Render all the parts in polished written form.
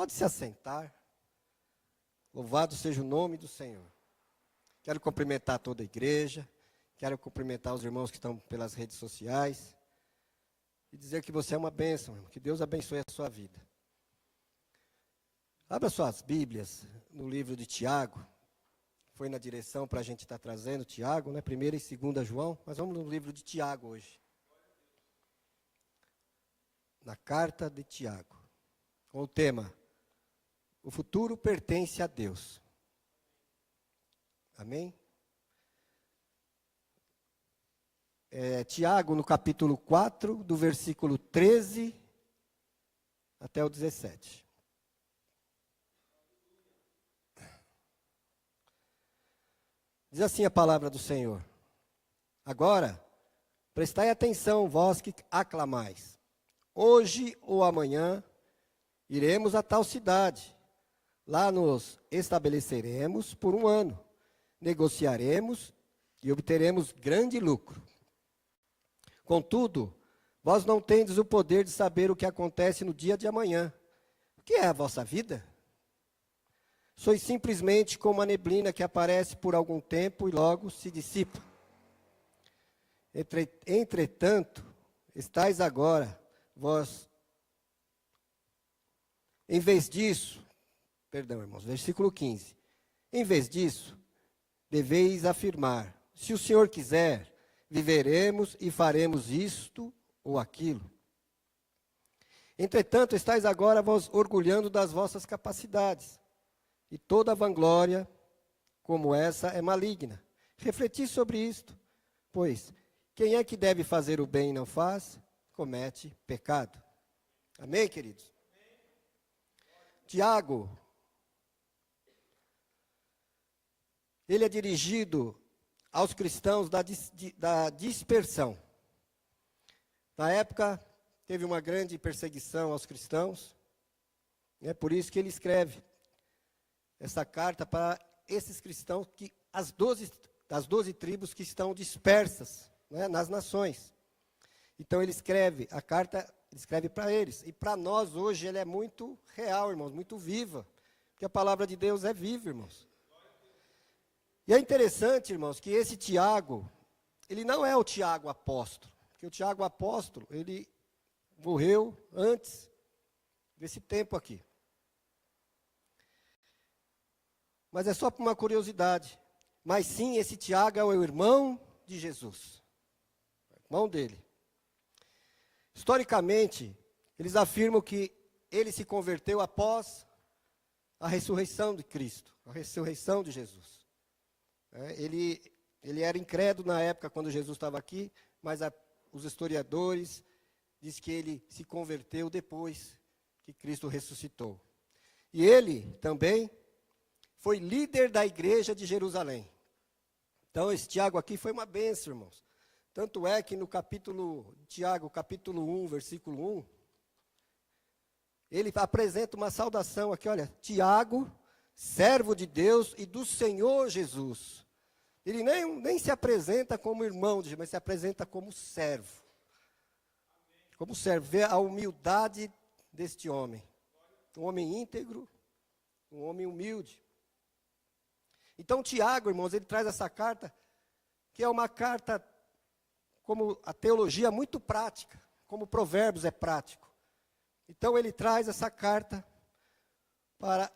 Pode se assentar. Louvado seja o nome do Senhor. Quero cumprimentar toda a igreja. Quero cumprimentar os irmãos que estão pelas redes sociais. E dizer que você é uma bênção, irmão. Que Deus abençoe a sua vida. Abra suas Bíblias no livro de Tiago. Foi na direção para a gente estar trazendo Tiago, né? 1ª e 2ª João. Mas vamos no livro de Tiago hoje. Na carta de Tiago. Com o tema: o futuro pertence a Deus. Amém? Tiago, no capítulo 4, do versículo 13 até o 17. Diz assim a palavra do Senhor: agora, prestai atenção, vós que aclamais. Hoje ou amanhã iremos a tal cidade. Lá nos estabeleceremos por 1 ano. Negociaremos e obteremos grande lucro. Contudo, vós não tendes o poder de saber o que acontece no dia de amanhã. O que é a vossa vida? Sois simplesmente como a neblina que aparece por algum tempo e logo se dissipa. Entretanto, estáis agora, vós, em vez disso, irmãos, versículo 15. Em vez disso, deveis afirmar: se o Senhor quiser, viveremos e faremos isto ou aquilo. Entretanto, estáis agora vos orgulhando das vossas capacidades, e toda vanglória como essa é maligna. Refleti sobre isto, pois quem é que deve fazer o bem e não faz, comete pecado. Amém, queridos? Tiago, ele é dirigido aos cristãos da dispersão. Na época, teve uma grande perseguição aos cristãos. É por isso que ele escreve essa carta para esses cristãos, das 12 tribos que estão dispersas, né, nas nações. Então ele escreve a carta, ele escreve para eles. E para nós hoje ele é muito real, irmãos, muito viva. Porque a palavra de Deus é viva, irmãos. E é interessante, irmãos, que esse Tiago, ele não é o Tiago apóstolo. Porque o Tiago apóstolo, ele morreu antes desse tempo aqui. Mas é só por uma curiosidade. Mas sim, esse Tiago é o irmão de Jesus. O irmão dele. Historicamente, eles afirmam que ele se converteu após a ressurreição de Cristo, a ressurreição de Jesus. Ele era incrédulo na época quando Jesus estava aqui, mas os historiadores dizem que ele se converteu depois que Cristo ressuscitou. E ele também foi líder da igreja de Jerusalém. Então, esse Tiago aqui foi uma bênção, irmãos. Tanto é que no Tiago, capítulo 1, versículo 1, ele apresenta uma saudação aqui, olha: Tiago, servo de Deus e do Senhor Jesus. Ele nem se apresenta como irmão de Jesus, mas se apresenta como servo. Como servo, vê a humildade deste homem. Um homem íntegro, um homem humilde. Então, Tiago, irmãos, ele traz essa carta, que é uma carta, como a teologia, muito prática, como Provérbios é prático. Então, ele traz essa carta para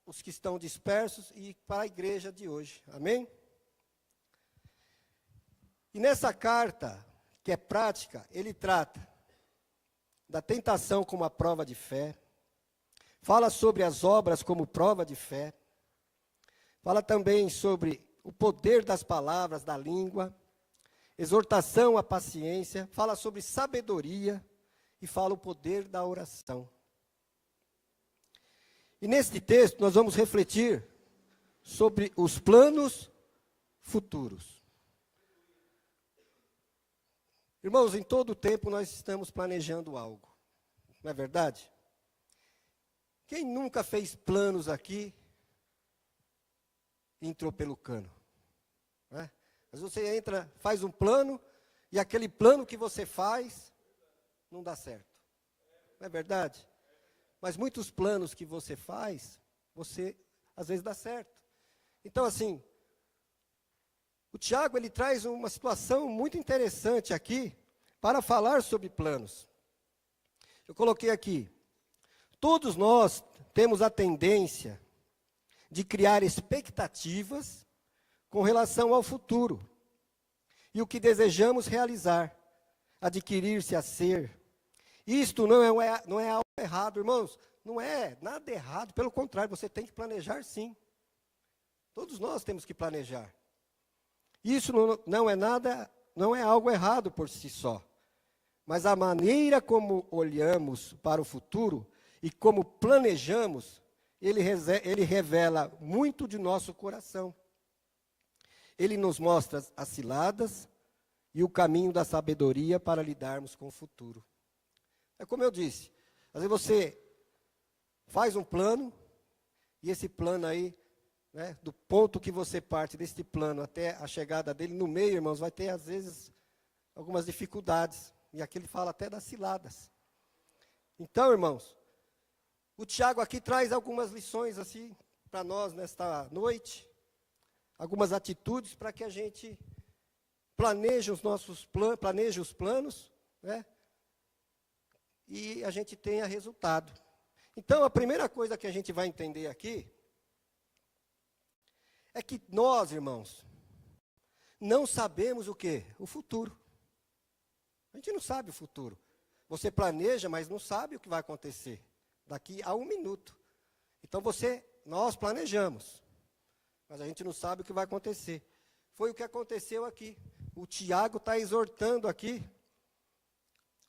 os que estão dispersos e para a igreja de hoje. Amém? E nessa carta, que é prática, ele trata da tentação como a prova de fé, fala sobre as obras como prova de fé, fala também sobre o poder das palavras, da língua, exortação à paciência, fala sobre sabedoria e fala o poder da oração. E neste texto nós vamos refletir sobre os planos futuros. Irmãos, em todo o tempo nós estamos planejando algo, não é verdade? Quem nunca fez planos aqui e entrou pelo cano? Não é? Mas você entra, faz um plano, e aquele plano que você faz não dá certo. Não é verdade? Mas muitos planos que você faz, você às vezes dá certo. Então, assim, o Tiago, ele traz uma situação muito interessante aqui para falar sobre planos. Eu coloquei aqui, todos nós temos a tendência de criar expectativas com relação ao futuro e o que desejamos realizar, adquirir-se a ser. Isto não é algo errado, irmãos, não é nada errado, pelo contrário, você tem que planejar sim. Todos nós temos que planejar. Isso não é algo errado por si só. Mas a maneira como olhamos para o futuro e como planejamos, ele revela muito de nosso coração. Ele nos mostra as ciladas e o caminho da sabedoria para lidarmos com o futuro. É como eu disse, às vezes você faz um plano, e esse plano aí, né, do ponto que você parte deste plano até a chegada dele, no meio, irmãos, vai ter às vezes algumas dificuldades. E aqui ele fala até das ciladas. Então, irmãos, o Tiago aqui traz algumas lições assim para nós nesta noite, algumas atitudes para que a gente planeje os planos, né? E a gente tenha resultado. Então, a primeira coisa que a gente vai entender aqui é que nós, irmãos, não sabemos o quê? O futuro. A gente não sabe o futuro. Você planeja, mas não sabe o que vai acontecer daqui a 1 minuto. Então, nós planejamos, mas a gente não sabe o que vai acontecer. Foi o que aconteceu aqui. O Tiago está exortando aqui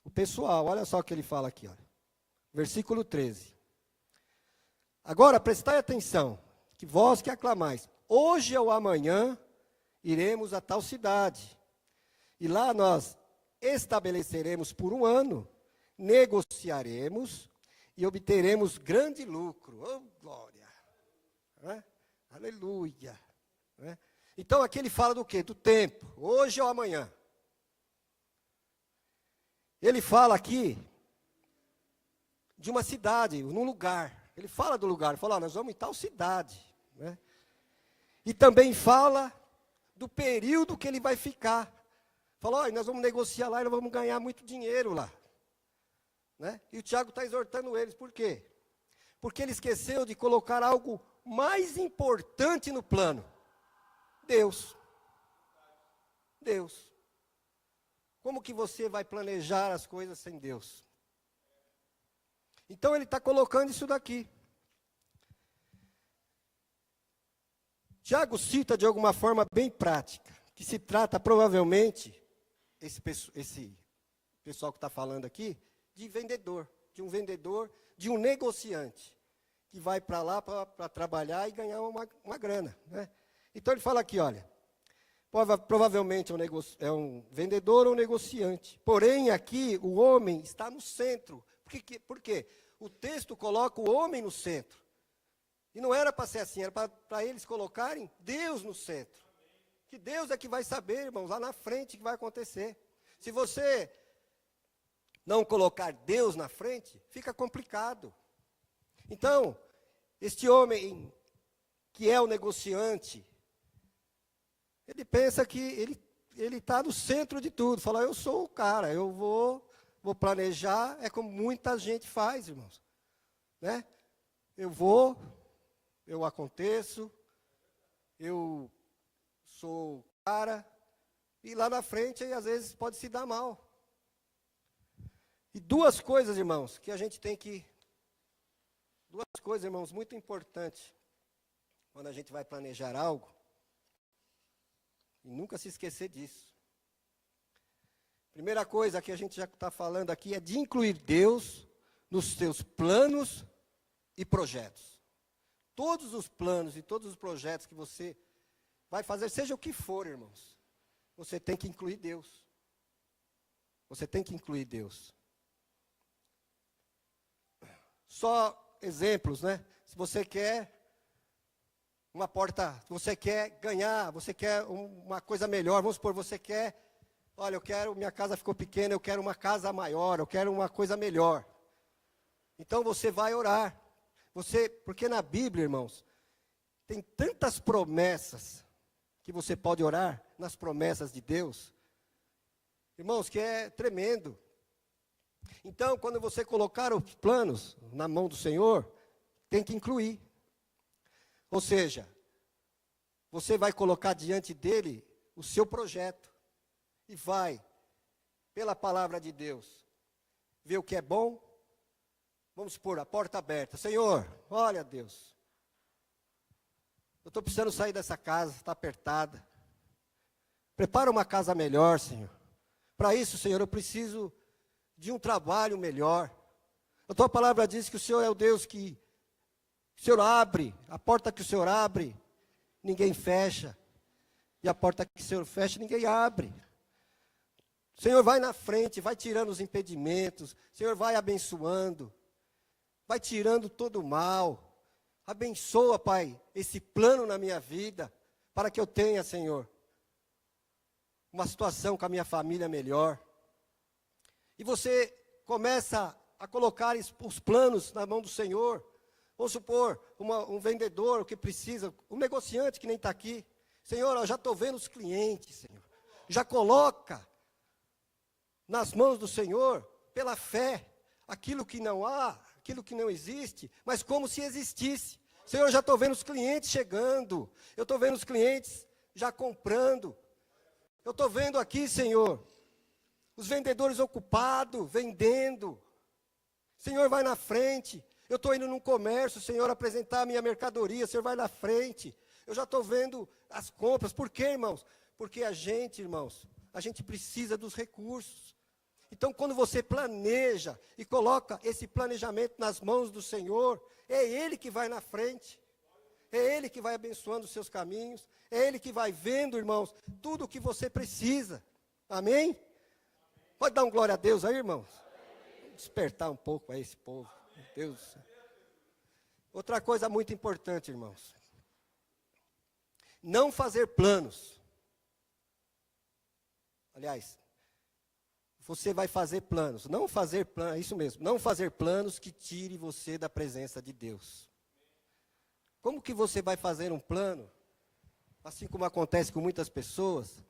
o pessoal. Olha só o que ele fala aqui, olha. Versículo 13. Agora, prestai atenção, que vós que aclamais, hoje ou amanhã iremos a tal cidade, e lá nós estabeleceremos por 1 ano, negociaremos e obteremos grande lucro. Oh, glória! Né? Aleluia! Né? Então, aqui ele fala do quê? Do tempo, hoje ou amanhã. Ele fala aqui de uma cidade, num lugar. Ele fala do lugar, fala, nós vamos em tal cidade. Né? E também fala do período que ele vai ficar. Fala, nós vamos negociar lá e nós vamos ganhar muito dinheiro lá. Né? E o Tiago está exortando eles, por quê? Porque ele esqueceu de colocar algo mais importante no plano. Deus. Deus. Como que você vai planejar as coisas sem Deus? Então ele está colocando isso daqui. Tiago cita de alguma forma bem prática, que se trata provavelmente, esse pessoal que está falando aqui, de vendedor, de um negociante, que vai para lá para trabalhar e ganhar uma grana. Né? Então ele fala aqui, olha, provavelmente é um vendedor ou um negociante. Porém, aqui o homem está no centro. Por quê? O texto coloca o homem no centro. E não era para ser assim, era para eles colocarem Deus no centro. Que Deus é que vai saber, irmãos, lá na frente o que vai acontecer. Se você não colocar Deus na frente, fica complicado. Então, este homem que é o negociante, ele pensa que ele está no centro de tudo. Fala, eu sou o cara, eu vou planejar, é como muita gente faz, irmãos. Né? Eu aconteço, eu sou o cara, e lá na frente, aí, às vezes, pode se dar mal. E duas coisas, irmãos, muito importantes, quando a gente vai planejar algo, e nunca se esquecer disso. Primeira coisa que a gente já está falando aqui é de incluir Deus nos seus planos e projetos. Todos os planos e todos os projetos que você vai fazer, seja o que for, irmãos, você tem que incluir Deus. Você tem que incluir Deus. Só exemplos, né? Se você quer uma porta, você quer ganhar, você quer uma coisa melhor, vamos supor, você quer, olha, minha casa ficou pequena, eu quero uma casa maior, eu quero uma coisa melhor. Então você vai orar. Porque na Bíblia, irmãos, tem tantas promessas que você pode orar nas promessas de Deus. Irmãos, que é tremendo. Então, quando você colocar os planos na mão do Senhor, tem que incluir. Ou seja, você vai colocar diante dele o seu projeto. E vai, pela palavra de Deus, ver o que é bom. Vamos supor, a porta aberta. Senhor, olha Deus, eu estou precisando sair dessa casa, está apertada. Prepara uma casa melhor, Senhor. Para isso, Senhor, eu preciso de um trabalho melhor. A tua palavra diz que o Senhor é o Deus que o Senhor abre, a porta que o Senhor abre, ninguém fecha. E a porta que o Senhor fecha, ninguém abre. O Senhor vai na frente, vai tirando os impedimentos, o Senhor vai abençoando, vai tirando todo o mal. Abençoa, Pai, esse plano na minha vida, para que eu tenha, Senhor, uma situação com a minha família melhor. E você começa a colocar os planos na mão do Senhor. Vamos supor, um vendedor que precisa, um negociante que nem está aqui. Senhor, eu já estou vendo os clientes, Senhor. Já coloca nas mãos do Senhor, pela fé, aquilo que não há, aquilo que não existe, mas como se existisse. Senhor, eu já estou vendo os clientes chegando. Eu estou vendo os clientes já comprando. Eu estou vendo aqui, Senhor, os vendedores ocupados, vendendo. Senhor, vai na frente. Eu estou indo num comércio, Senhor, apresentar a minha mercadoria. Senhor, vai na frente. Eu já estou vendo as compras. Por quê, irmãos? Porque a gente, irmãos, a gente precisa dos recursos. Então, quando você planeja e coloca esse planejamento nas mãos do Senhor, é Ele que vai na frente. É Ele que vai abençoando os seus caminhos. É Ele que vai vendo, irmãos, tudo o que você precisa. Amém? Pode dar um glória a Deus aí, irmãos? Vamos despertar um pouco aí esse povo. Meu Deus do céu. Outra coisa muito importante, irmãos. Não fazer planos. Aliás, você vai fazer planos. Não fazer planos, é isso mesmo. Não fazer planos que tire você da presença de Deus. Como que você vai fazer um plano, assim como acontece com muitas pessoas,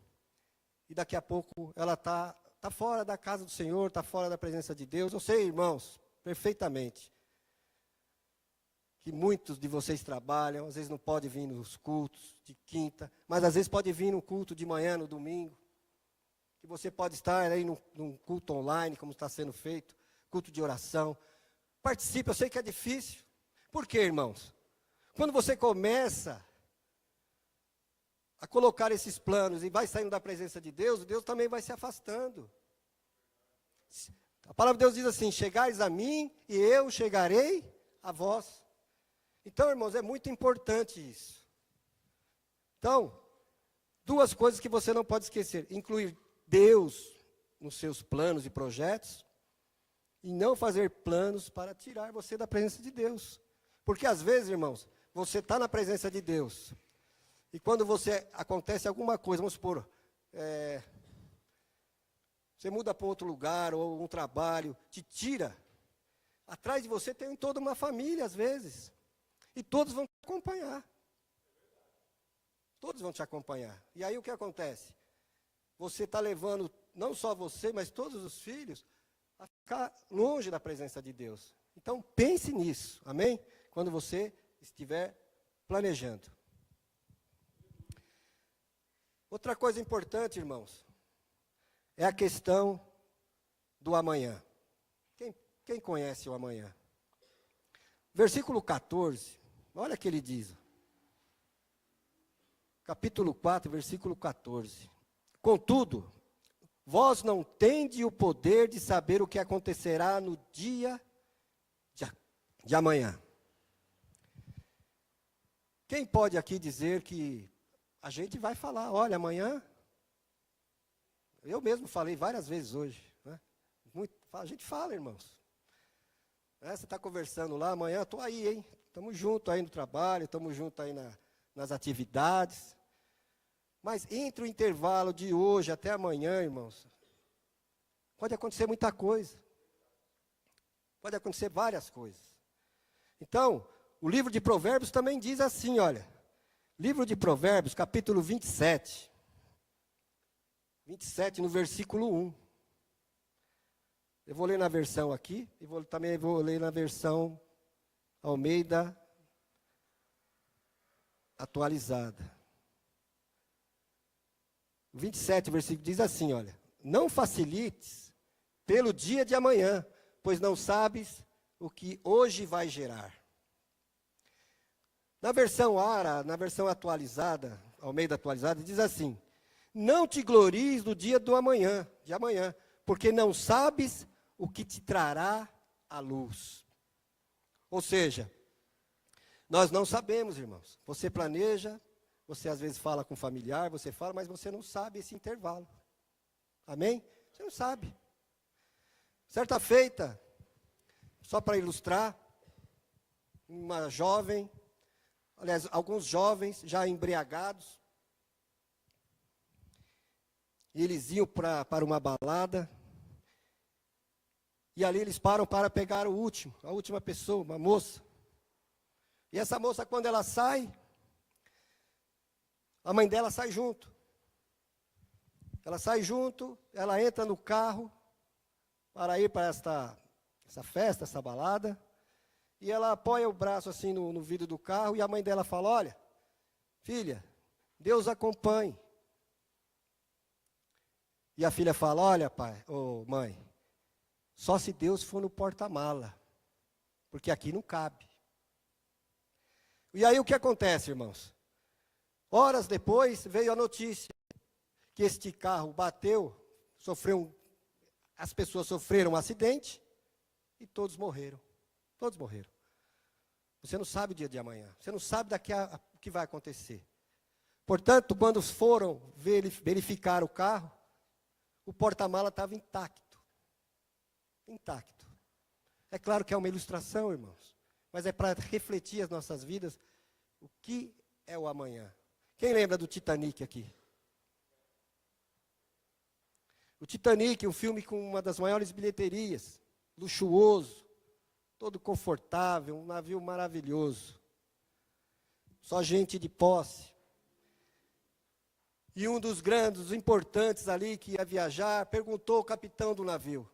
e daqui a pouco ela está fora da casa do Senhor, está fora da presença de Deus? Eu sei, irmãos, perfeitamente, que muitos de vocês trabalham, às vezes não pode vir nos cultos de quinta, mas às vezes pode vir no culto de manhã, no domingo, que você pode estar aí num culto online, como está sendo feito, culto de oração. Participe, eu sei que é difícil. Por quê, irmãos? Quando você começa a colocar esses planos e vai saindo da presença de Deus, Deus também vai se afastando. A palavra de Deus diz assim: chegais a mim e eu chegarei a vós. Então, irmãos, é muito importante isso. Então, duas coisas que você não pode esquecer: incluir Deus nos seus planos e projetos, e não fazer planos para tirar você da presença de Deus. Porque às vezes, irmãos, você está na presença de Deus, e quando acontece alguma coisa, vamos supor, você muda para outro lugar, ou um trabalho, te tira, atrás de você tem toda uma família, às vezes, e todos vão te acompanhar. Todos vão te acompanhar. E aí o que acontece? Você está levando, não só você, mas todos os filhos, a ficar longe da presença de Deus. Então, pense nisso, amém? Quando você estiver planejando. Outra coisa importante, irmãos, é a questão do amanhã. Quem conhece o amanhã? Versículo 14, olha o que ele diz. Capítulo 4, versículo 14. Contudo, vós não tendes o poder de saber o que acontecerá no dia de amanhã. Quem pode aqui dizer que a gente vai falar, olha, amanhã, eu mesmo falei várias vezes hoje, né? A gente fala, irmãos. Você está conversando lá, amanhã estou aí, hein? Estamos juntos aí no trabalho, estamos juntos aí nas atividades. Mas entre o intervalo de hoje até amanhã, irmãos, pode acontecer muita coisa. Pode acontecer várias coisas. Então, o livro de Provérbios também diz assim, olha. Livro de Provérbios, capítulo 27. 27, no versículo 1. Eu vou ler na versão aqui, e também vou ler na versão Almeida atualizada. 27, versículo, diz assim, olha. Não facilites pelo dia de amanhã, pois não sabes o que hoje vai gerar. Na versão ARA, na versão atualizada, Almeida atualizada, diz assim, não te glories do dia de amanhã, porque não sabes o que te trará a luz. Ou seja, nós não sabemos, irmãos. Você planeja, você às vezes fala com um familiar, você fala, mas você não sabe esse intervalo. Amém? Você não sabe. Certa feita, só para ilustrar, uma jovem, aliás, alguns jovens já embriagados, e eles iam para uma balada, e ali eles param para pegar a última pessoa, uma moça. E essa moça, quando ela sai, a mãe dela sai junto. Ela sai junto, ela entra no carro para ir para essa festa, essa balada, e ela apoia o braço assim no vidro do carro, e a mãe dela fala, olha, filha, Deus acompanhe. E a filha fala, olha pai, ou mãe, só se Deus for no porta-mala, porque aqui não cabe. E aí o que acontece, irmãos? Horas depois veio a notícia que este carro bateu, as pessoas sofreram um acidente e todos morreram. Todos morreram. Você não sabe o dia de amanhã, você não sabe o que vai acontecer. Portanto, quando foram verificar o carro, o porta-mala estava intacto. Intacto. É claro que é uma ilustração, irmãos, mas é para refletir as nossas vidas o que é o amanhã. Quem lembra do Titanic aqui? O Titanic, um filme com uma das maiores bilheterias, luxuoso, todo confortável, um navio maravilhoso. Só gente de posse. E um dos grandes, os importantes ali que ia viajar, perguntou ao capitão do navio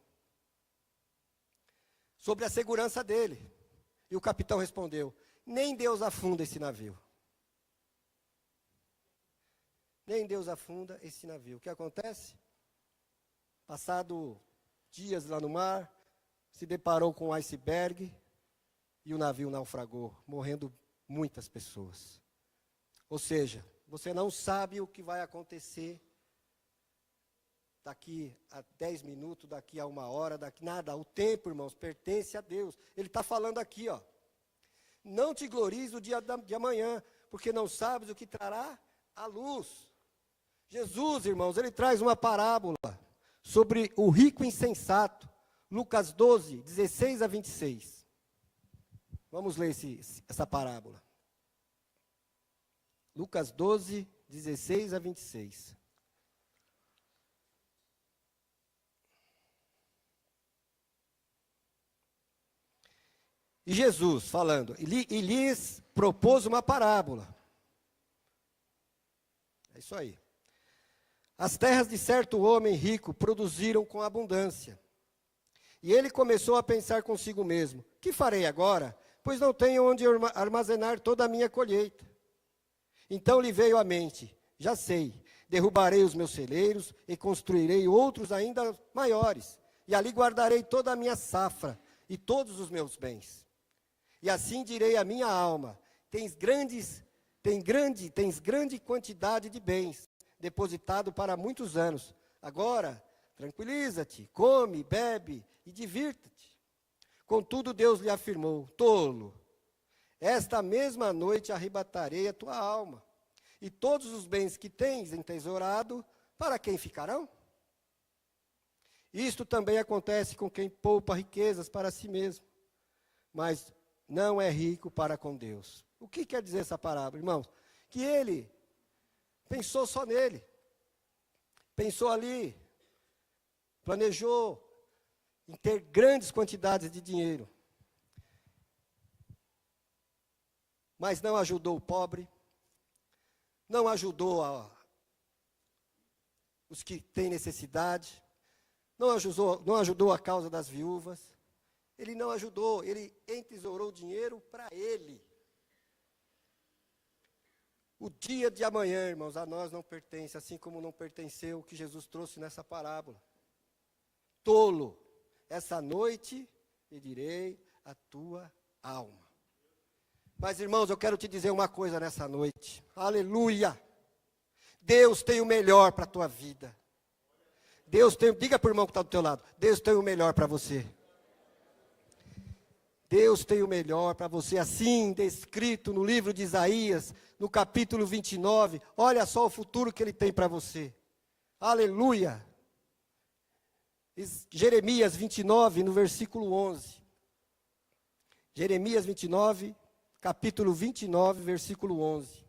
sobre a segurança dele. E o capitão respondeu, nem Deus afunda esse navio. Nem Deus afunda esse navio. O que acontece? Passado dias lá no mar, se deparou com um iceberg e o navio naufragou, morrendo muitas pessoas. Ou seja, você não sabe o que vai acontecer daqui a 10 minutos, daqui a 1 hora, daqui nada. O tempo, irmãos, pertence a Deus. Ele está falando aqui, ó. Não te glories o dia de amanhã, porque não sabes o que trará a luz. Jesus, irmãos, ele traz uma parábola sobre o rico insensato. Lucas 12, 16 a 26. Vamos ler essa parábola. Lucas 12, 16 a 26. E Jesus, falando, e lhes propôs uma parábola. É isso aí. As terras de certo homem rico produziram com abundância. E ele começou a pensar consigo mesmo, que farei agora? Pois não tenho onde armazenar toda a minha colheita. Então lhe veio à mente, já sei, derrubarei os meus celeiros e construirei outros ainda maiores. E ali guardarei toda a minha safra e todos os meus bens. E assim direi à minha alma, tens grande quantidade de bens, depositado para muitos anos. Agora, tranquiliza-te, come, bebe e divirta-te. Contudo, Deus lhe afirmou, tolo, esta mesma noite arrebatarei a tua alma. E todos os bens que tens entesourado, para quem ficarão? Isto também acontece com quem poupa riquezas para si mesmo, mas não é rico para com Deus. O que quer dizer essa parábola, irmãos? Que ele pensou só nele, pensou ali, planejou, em ter grandes quantidades de dinheiro. Mas não ajudou o pobre, não ajudou os que têm necessidade, não ajudou a causa das viúvas, ele não ajudou, ele entesourou dinheiro para ele. O dia de amanhã, irmãos, a nós não pertence, assim como não pertenceu o que Jesus trouxe nessa parábola. Tolo, essa noite pedirei a tua alma. Mas, irmãos, eu quero te dizer uma coisa nessa noite. Aleluia! Deus tem o melhor para a tua vida. Diga para o irmão que está do teu lado, Deus tem o melhor para você. Deus tem o melhor para você, assim descrito no livro de Isaías, no capítulo 29. Olha só o futuro que Ele tem para você. Aleluia! Jeremias 29, no versículo 11. Jeremias 29, capítulo 29, versículo 11.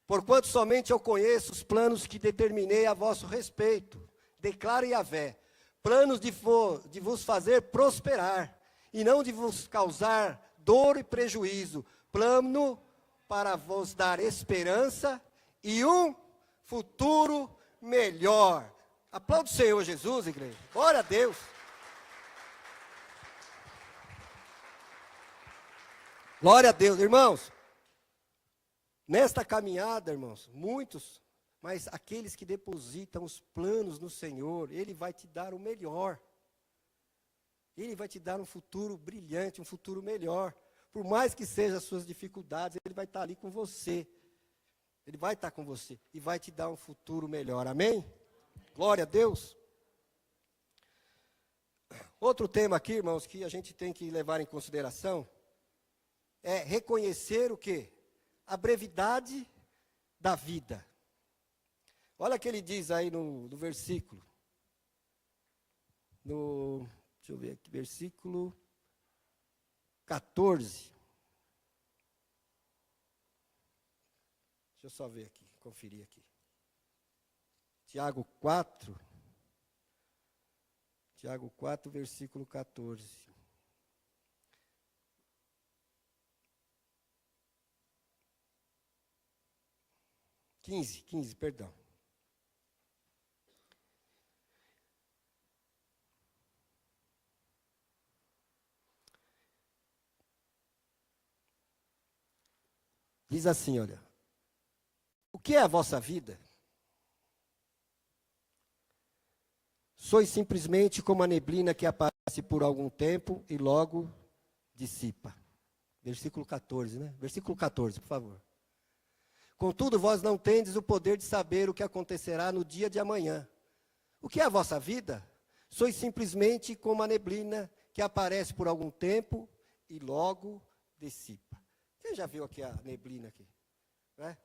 Porquanto somente eu conheço os planos que determinei a vosso respeito, declara Yahvé, planos de vos fazer prosperar, e não de vos causar dor e prejuízo, plano para vos dar esperança e um futuro melhor. Aplauda o Senhor Jesus, igreja. Glória a Deus. Glória a Deus, irmãos. Nesta caminhada, irmãos, muitos, mas aqueles que depositam os planos no Senhor, Ele vai te dar o melhor. Ele vai te dar um futuro brilhante, um futuro melhor. Por mais que sejam as suas dificuldades, Ele vai estar ali com você. Ele vai estar com você e vai te dar um futuro melhor. Amém? Glória a Deus. Outro tema aqui, irmãos, que a gente tem que levar em consideração é reconhecer o quê? A brevidade da vida. Olha o que ele diz aí no versículo. Deixa eu ver aqui, versículo 14. Deixa eu só ver aqui, conferir aqui. Tiago 4, versículo 14. 15, perdão. Diz assim, olha. O que é a vossa vida? Sois simplesmente como a neblina que aparece por algum tempo e logo dissipa. Versículo 14, né? Versículo 14, por favor. Contudo, vós não tendes o poder de saber o que acontecerá no dia de amanhã. O que é a vossa vida? Sois simplesmente como a neblina que aparece por algum tempo e logo dissipa. Quem já viu aqui a neblina aqui? Né?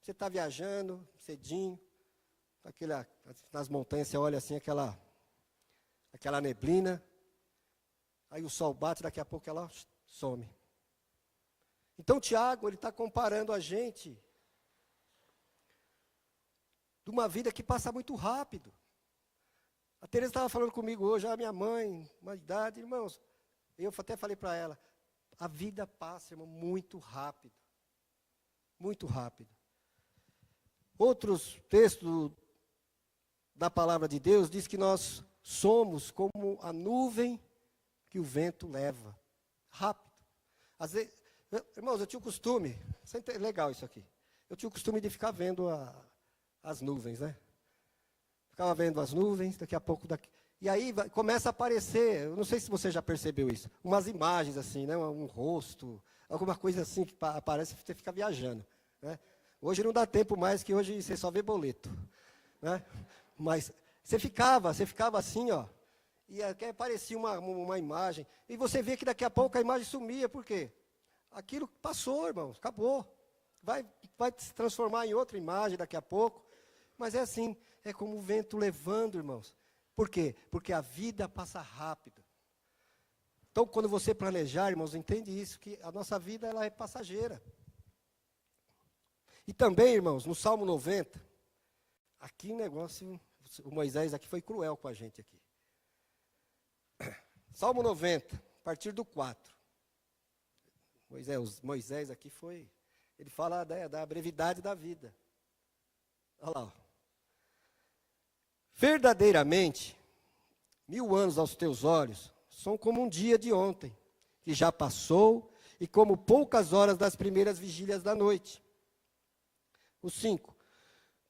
Você está viajando, cedinho, nas montanhas você olha assim aquela neblina, aí o sol bate, daqui a pouco ela some. Então Tiago, ele está comparando a gente de uma vida que passa muito rápido. A Tereza estava falando comigo hoje, a minha mãe, uma idade, irmãos, eu até falei para ela, a vida passa, irmão, muito rápido. Muito rápido. Outros textos da palavra de Deus diz que nós somos como a nuvem que o vento leva. Rápido. Às vezes, irmãos, eu tinha o costume, é legal isso aqui, eu tinha o costume de ficar vendo as nuvens, né? Ficava vendo as nuvens, daqui a pouco... E aí começa a aparecer, eu não sei se você já percebeu isso, umas imagens assim, né? Um rosto, alguma coisa assim que aparece, você fica viajando, né? Hoje não dá tempo mais, que hoje você só vê boleto, né? Mas você ficava assim, ó, e aparecia uma imagem, e você vê que daqui a pouco a imagem sumia, por quê? Aquilo passou, irmãos, acabou. Vai se transformar em outra imagem daqui a pouco, mas é assim, é como o vento levando, irmãos. Por quê? Porque a vida passa rápido. Então, quando você planejar, irmãos, entende isso, que a nossa vida ela é passageira. E também, irmãos, no Salmo 90, aqui o negócio O Moisés aqui foi cruel com a gente aqui. Salmo 90, a partir do 4. Moisés aqui foi, ele fala da brevidade da vida. Olha lá. Ó. Verdadeiramente, 1000 anos aos teus olhos são como um dia de ontem, que já passou, e como poucas horas das primeiras vigílias da noite. O 5.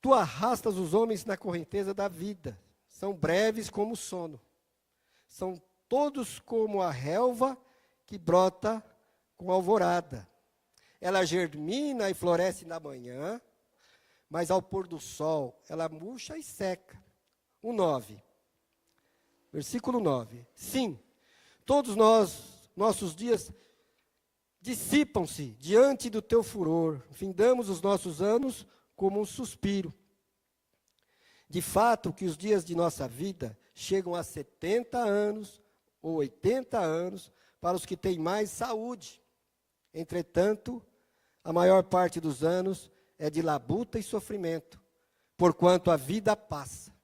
Tu arrastas os homens na correnteza da vida, são breves como o sono. São todos como a relva que brota com alvorada. Ela germina e floresce na manhã, mas ao pôr do sol ela murcha e seca. O 9. Versículo 9. Sim, todos nossos dias dissipam-se diante do teu furor, findamos os nossos anos como um suspiro. De fato, que os dias de nossa vida chegam a 70 anos ou 80 anos para os que têm mais saúde. Entretanto, a maior parte dos anos é de labuta e sofrimento, porquanto a vida passa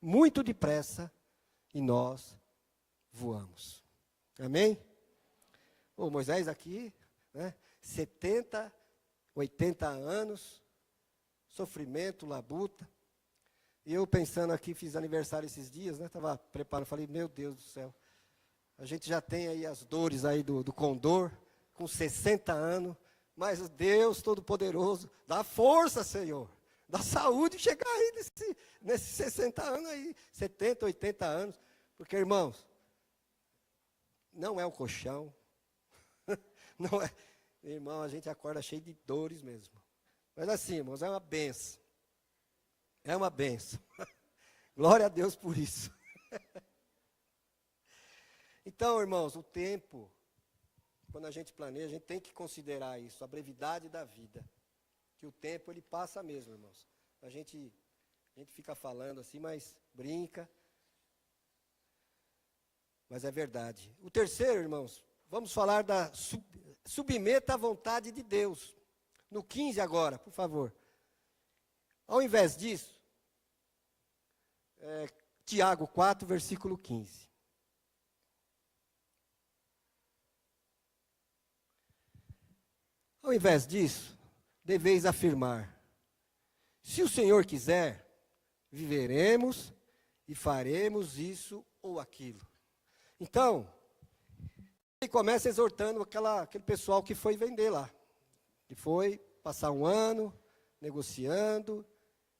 muito depressa e nós voamos. Amém? O Moisés aqui, né, 70, 80 anos, sofrimento, labuta. E eu pensando aqui, fiz aniversário esses dias, né? Estava preparando, falei, meu Deus do céu. A gente já tem aí as dores aí do condor, com 60 anos. Mas Deus Todo-Poderoso, dá força, Senhor. Dá saúde chegar aí nesses 60 anos aí, 70, 80 anos. Porque, irmãos, não é um colchão. Não é. Irmão, a gente acorda cheio de dores mesmo. Mas assim, irmãos, é uma benção. É uma benção. Glória a Deus por isso. Então, irmãos, o tempo, quando a gente planeja, a gente tem que considerar isso, a brevidade da vida. Que o tempo, ele passa mesmo, irmãos. A gente fica falando assim, mas brinca. Mas é verdade. O terceiro, irmãos, vamos falar da submeta à vontade de Deus. No 15 agora, por favor. Ao invés disso, Tiago 4, versículo 15. Ao invés disso, deveis afirmar: se o Senhor quiser, viveremos e faremos isso ou aquilo. Então, ele começa exortando aquele pessoal que foi vender lá. Que foi passar um ano negociando,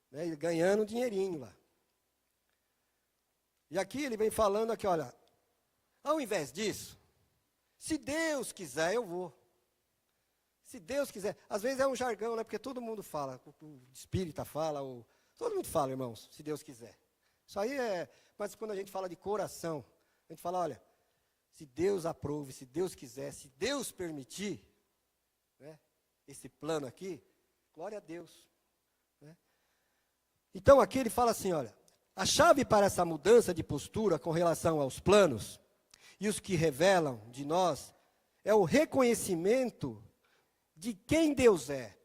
né, e ganhando um dinheirinho lá. E aqui ele vem falando aqui, olha, ao invés disso, se Deus quiser, eu vou. Se Deus quiser. Às vezes é um jargão, né? Porque todo mundo fala, o espírita fala, todo mundo fala, irmãos, se Deus quiser. Isso aí é, mas quando a gente fala de coração, a gente fala, olha, se Deus aprove, se Deus quiser, se Deus permitir, né, esse plano aqui, glória a Deus. Né? Então aqui ele fala assim, olha, a chave para essa mudança de postura com relação aos planos e os que revelam de nós é o reconhecimento de quem Deus é.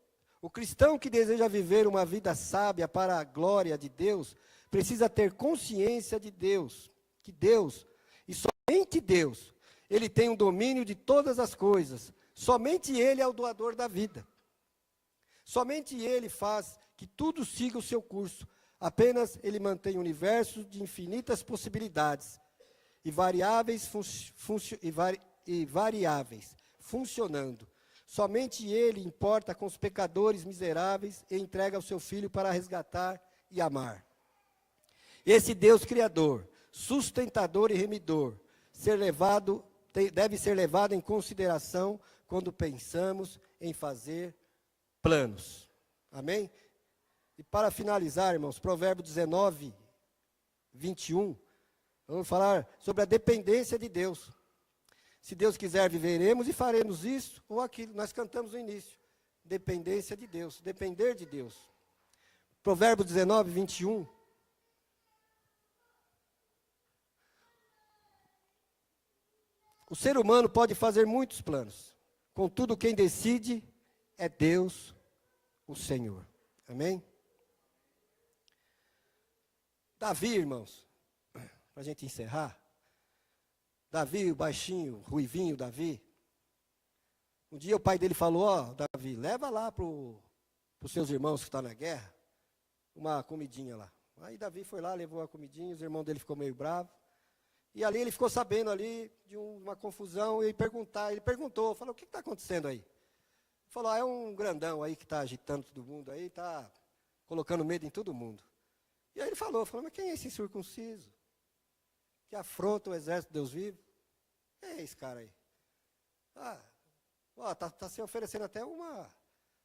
O cristão que deseja viver uma vida sábia para a glória de Deus, precisa ter consciência de Deus, que Deus, e somente Deus, Ele tem o domínio de todas as coisas, somente Ele é o doador da vida. Somente Ele faz que tudo siga o seu curso, apenas Ele mantém o universo de infinitas possibilidades e variáveis funcionando. Somente Ele importa com os pecadores miseráveis e entrega o seu Filho para resgatar e amar. Esse Deus Criador, sustentador e remidor, deve ser levado em consideração quando pensamos em fazer planos. Amém? E para finalizar, irmãos, Provérbios 19, 21, vamos falar sobre a dependência de Deus. Se Deus quiser, viveremos e faremos isso ou aquilo. Nós cantamos no início. Dependência de Deus, depender de Deus. Provérbios 19, 21. O ser humano pode fazer muitos planos. Contudo, quem decide é Deus, o Senhor. Amém? Davi, irmãos, para a gente encerrar, Davi, o baixinho, ruivinho Davi, um dia o pai dele falou, ó, Davi, leva lá para os seus irmãos que estão na guerra, uma comidinha lá. Aí Davi foi lá, levou a comidinha, os irmãos dele ficou meio bravos. E ali ele ficou sabendo ali de uma confusão, e ele perguntou, falou, o que está acontecendo aí? Ele falou, é um grandão aí que está agitando todo mundo aí, está colocando medo em todo mundo. E aí ele falou, mas quem é esse incircunciso? Que afronta o exército de Deus vivo? Quem é esse cara aí? Tá se oferecendo até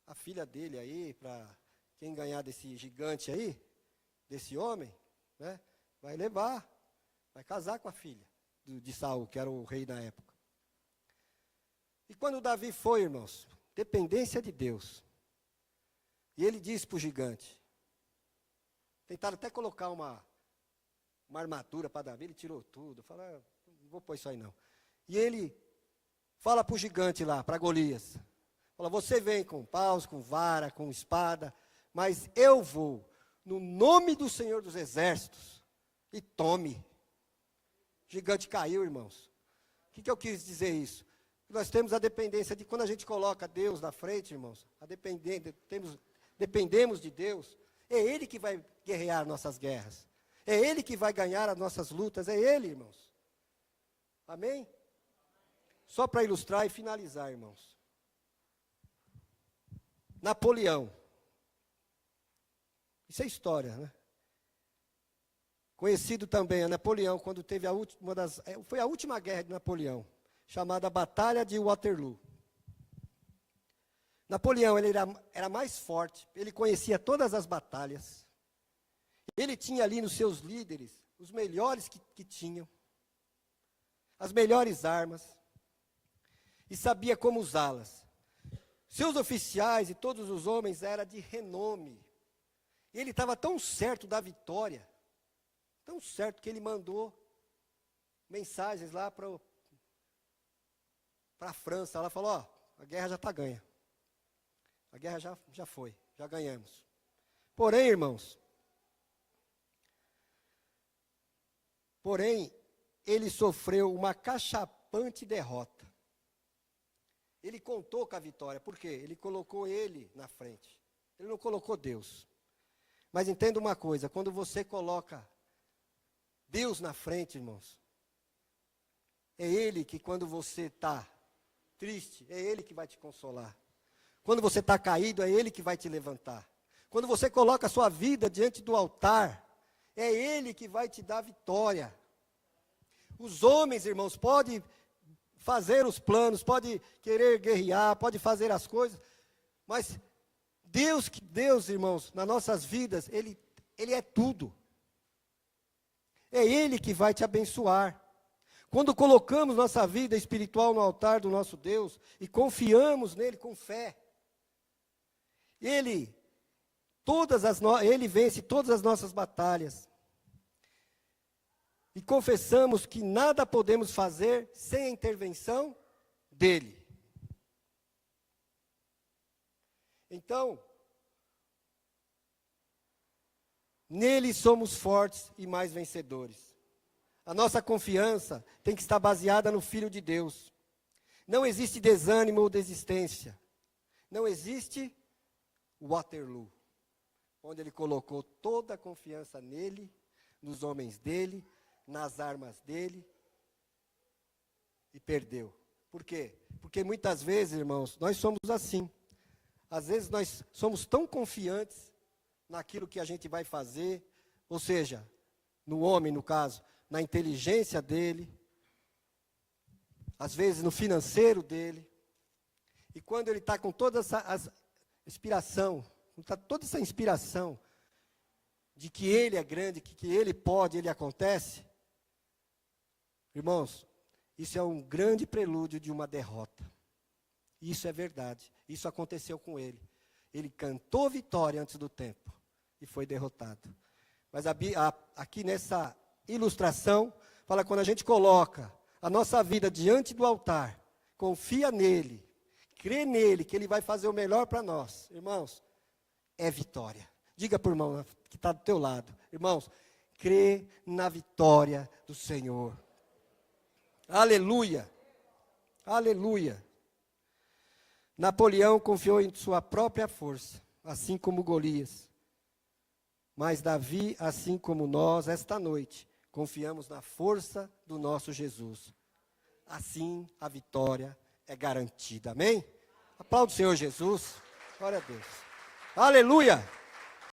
a filha dele aí, para quem ganhar desse gigante aí, desse homem, né, vai levar, vai casar com a filha de Saul, que era o rei na época. E quando Davi foi, irmãos, dependência de Deus, e ele disse para o gigante, tentaram até colocar uma armadura para Davi, ele tirou tudo, falou, não vou pôr isso aí não. E ele fala para o gigante lá, para Golias, fala, você vem com paus, com vara, com espada, mas eu vou no nome do Senhor dos Exércitos, e tome. O gigante caiu, irmãos. O que eu quis dizer isso? Nós temos a dependência de, quando a gente coloca Deus na frente, irmãos, dependemos de Deus, é Ele que vai guerrear nossas guerras, é Ele que vai ganhar as nossas lutas, é Ele, irmãos. Amém? Só para ilustrar e finalizar, irmãos. Napoleão. Isso é história, né? Conhecido também, a Napoleão, quando teve foi a última guerra de Napoleão, chamada Batalha de Waterloo. Napoleão, ele era mais forte, ele conhecia todas as batalhas, ele tinha ali nos seus líderes, os melhores que tinham, as melhores armas, e sabia como usá-las. Seus oficiais e todos os homens eram de renome. Ele estava tão certo da vitória, tão certo que ele mandou mensagens lá para a França. Ela falou, a guerra já está ganha. A guerra já foi, já ganhamos. Porém, irmãos, ele sofreu uma cachapante derrota. Ele contou com a vitória, por quê? Ele colocou ele na frente. Ele não colocou Deus. Mas entenda uma coisa, quando você coloca Deus na frente, irmãos, é Ele que, quando você está triste, é Ele que vai te consolar. Quando você está caído, é Ele que vai te levantar. Quando você coloca a sua vida diante do altar, é Ele que vai te dar vitória. Os homens, irmãos, podem fazer os planos, podem querer guerrear, podem fazer as coisas, mas Deus, irmãos, nas nossas vidas, Ele é tudo. É Ele que vai te abençoar. Quando colocamos nossa vida espiritual no altar do nosso Deus e confiamos nele com fé, Ele vence todas as nossas batalhas. E confessamos que nada podemos fazer sem a intervenção dEle. Então, nele somos fortes e mais vencedores. A nossa confiança tem que estar baseada no Filho de Deus. Não existe desânimo ou desistência. Não existe Waterloo, onde ele colocou toda a confiança nele, nos homens dele, nas armas dele, e perdeu. Por quê? Porque muitas vezes, irmãos, nós somos assim. Às vezes nós somos tão confiantes naquilo que a gente vai fazer, ou seja, no homem, no caso, na inteligência dele, às vezes no financeiro dele, e quando ele está com toda essa inspiração de que ele é grande, que ele pode, ele acontece, irmãos, isso é um grande prelúdio de uma derrota. Isso é verdade, isso aconteceu com ele. Ele cantou vitória antes do tempo e foi derrotado. Mas aqui nessa ilustração, fala quando a gente coloca a nossa vida diante do altar, confia nele, crê nele, que ele vai fazer o melhor para nós. Irmãos, é vitória. Diga para o irmão que está do teu lado. Irmãos, crê na vitória do Senhor. Aleluia! Aleluia! Napoleão confiou em sua própria força, assim como Golias. Mas Davi, assim como nós, esta noite, confiamos na força do nosso Jesus. Assim a vitória é garantida. Amém? Aplauda o Senhor Jesus. Glória a Deus. Aleluia!